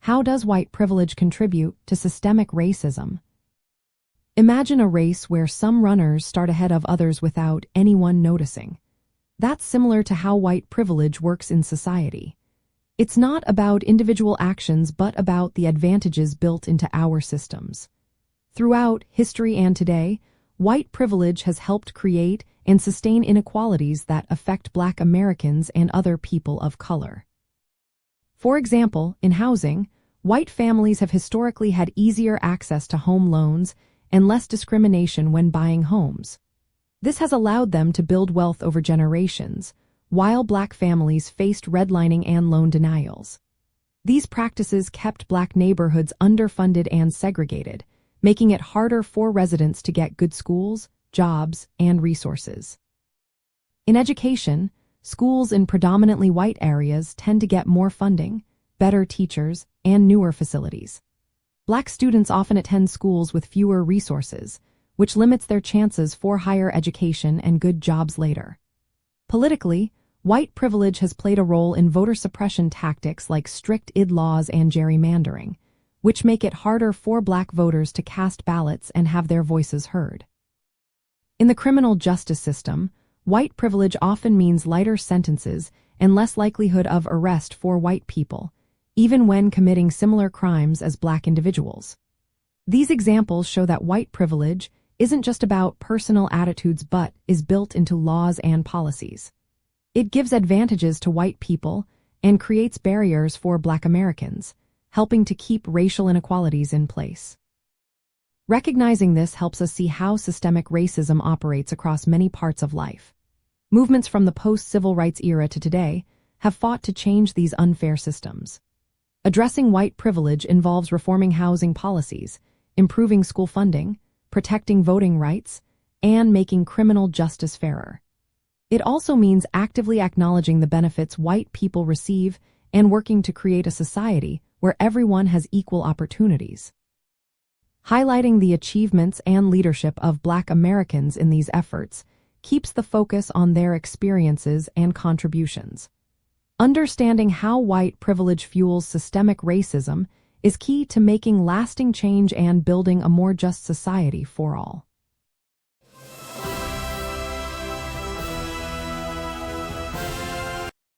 How does white privilege contribute to systemic racism? Imagine a race where some runners start ahead of others without anyone noticing. That's similar to how white privilege works in society. It's not about individual actions, but about the advantages built into our systems. Throughout history and today, white privilege has helped create and sustain inequalities that affect Black Americans and other people of color. For example, in housing, white families have historically had easier access to home loans and less discrimination when buying homes. This has allowed them to build wealth over generations, while Black families faced redlining and loan denials. These practices kept Black neighborhoods underfunded and segregated, making it harder for residents to get good schools, jobs, and resources. In education, schools in predominantly white areas tend to get more funding, better teachers, and newer facilities. Black students often attend schools with fewer resources, which limits their chances for higher education and good jobs later. Politically, white privilege has played a role in voter suppression tactics like strict ID laws and gerrymandering, which make it harder for Black voters to cast ballots and have their voices heard. In the criminal justice system, white privilege often means lighter sentences and less likelihood of arrest for white people, even when committing similar crimes as Black individuals. These examples show that white privilege isn't just about personal attitudes but is built into laws and policies. It gives advantages to white people and creates barriers for Black Americans, helping to keep racial inequalities in place. Recognizing this helps us see how systemic racism operates across many parts of life. Movements from the post-civil rights era to today have fought to change these unfair systems. Addressing white privilege involves reforming housing policies, improving school funding, protecting voting rights, and making criminal justice fairer. It also means actively acknowledging the benefits white people receive and working to create a society where everyone has equal opportunities. Highlighting the achievements and leadership of Black Americans in these efforts keeps the focus on their experiences and contributions. Understanding how white privilege fuels systemic racism is key to making lasting change and building a more just society for all.